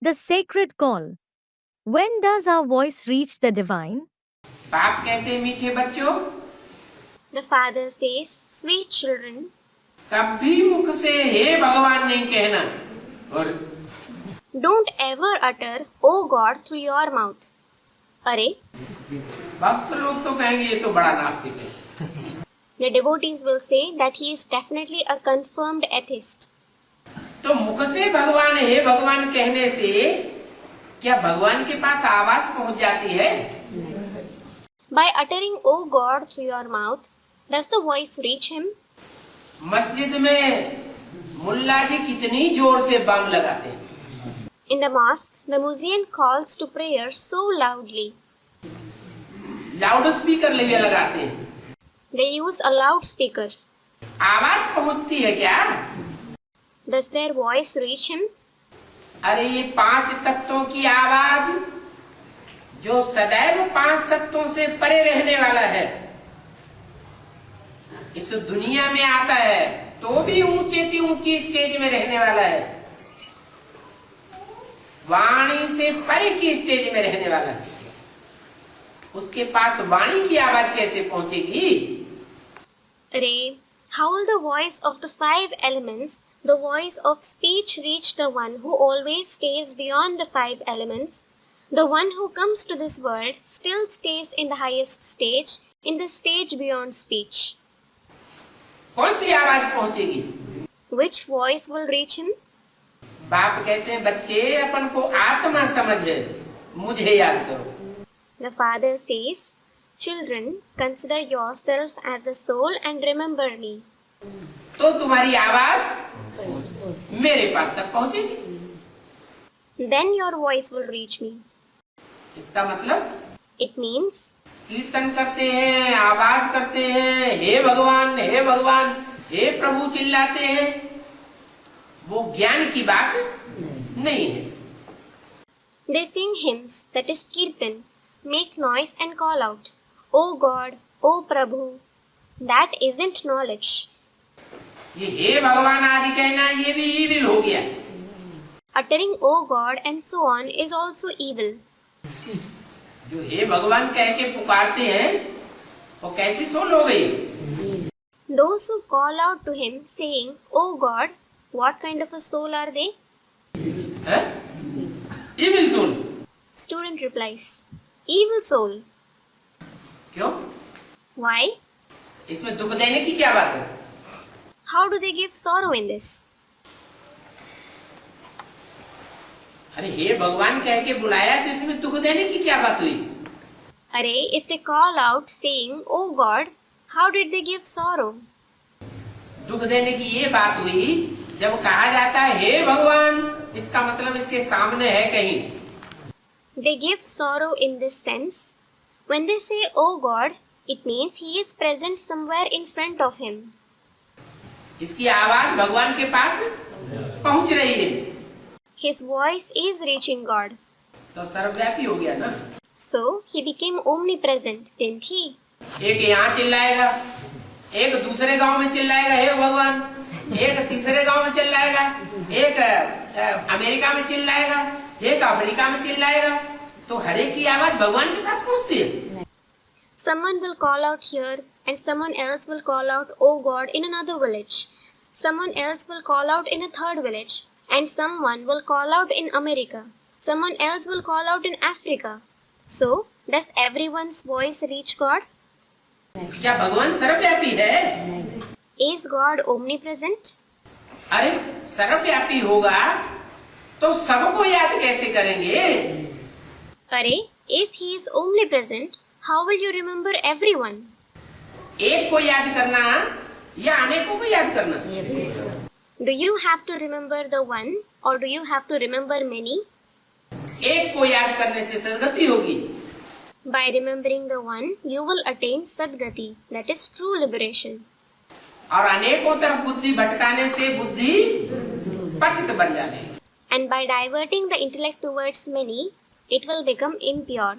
The sacred call. When does our voice reach the divine? बाप कहते हैं मीठे बच्चों, The father says, sweet children, कभी मुख से हे भगवान नहीं कहना। और don't ever utter, O God, through your mouth. अरे, भक्त लोग तो कहेंगे ये तो बड़ा नास्तिक है। the devotees will say that he is definitely a confirmed atheist. तो मुख से भगवान हे भगवान कहने से क्या भगवान के पास आवाज पहुंच जाती है? By uttering O God through your mouth, does the voice reach him? मस्जिद में मुल्ला जी कितनी जोर से बम लगाते हैं। In the mosque, the muezzin calls to prayer so loudly. Loud speaker लगे लगाते हैं। They use a loudspeaker. आवाज पहुंचती है क्या? Does their voice reach him? अरे ये 5 तत्वों की आवाज जो सदैव 5 तत्वों से परे रहने वाला है, इस दुनिया में आता है तो भी ऊंचे से ऊंची स्टेज में रहने वाला है, वाणी से परे की स्टेज में रहने वाला है। उसके पास वाणी की आवाज कैसे पहुंचेगी? Ray, how will the voice of the 5 elements, the voice of speech, reach the one who always stays beyond the 5 elements? The one who comes to this world still stays in the highest stage, in the stage beyond speech. कौन सी आवाज पहुंचेगी? Which voice will reach him? बाप कहते हैं बच्चे अपन को आत्मा समझ है, मुझे याद करो। The father says, children, consider yourself as a soul and remember me. तो तुम्हारी आवाज मेरे पास तक पहुंचेगी। Then your voice will reach me. इसका मतलब It means कीर्तन करते हैं, आवाज करते हैं, हे भगवान हे प्रभु चिल्लाते हैं, वो ज्ञान की बात नहीं है। they sing hymns, that is kirtan, make noise and call out, O God, O Prabhu. That isn't knowledge. ये हे भगवान आदि कहना ये भी ईविल हो गया। Uttering O God and so on is also evil. जो हे भगवान कह के पुकारते हैं वो कैसी सोल हो गई? Those who call out to him saying, O God, what kind of a soul are they? Evil soul. Student replies, evil soul. क्यों? Why? इसमें दुख देने की क्या बात है? How do they give sorrow in this? अरे हे भगवान कह के बुलाया तो इसमें दुख देने की क्या बात हुई? Array, if they call out saying, O God, how did they give sorrow? दुख देने की ये बात हुई जब कहा जाता है हे भगवान, इसका मतलब इसके सामने है कहीं। They give sorrow in this sense. When they say, O God, it means he is present somewhere in front of him. इसकी आवाज भगवान के पास पहुंच रही है, His voice is reaching God. तो सर्वव्यापी हो गया ना। So he became omnipresent, didn't he? एक यहाँ चिल्लाएगा, एक दूसरे गांव में चिल्लाएगा हे भगवान, एक तीसरे गांव में चिल्लाएगा, एक अमेरिका में चिल्लाएगा, एक अफ्रीका में चिल्लाएगा, तो हर एक की आवाज भगवान के पास पहुंचती है। Someone will call out here and someone else will call out, O God, in another village. Someone else will call out in a third village. And someone will call out in America. Someone else will call out in Africa. So, does everyone's voice reach God? क्या भगवान सर्वव्यापी है? Is God omnipresent? अरे सर्वव्यापी होगा तो सबको याद कैसे करेंगे? Array, if he is omnipresent, how will you remember everyone? एक को याद करना या अनेकों को याद करना? Do you have to remember the one or do you have to remember many? एक को याद करने से सद्गति होगी। By remembering the one, you will attain Sadgati, that is true liberation. और अनेकों तरफ बुद्धि भटकाने से बुद्धि पतित बन जाएगी। And by diverting the intellect towards many, it will become impure.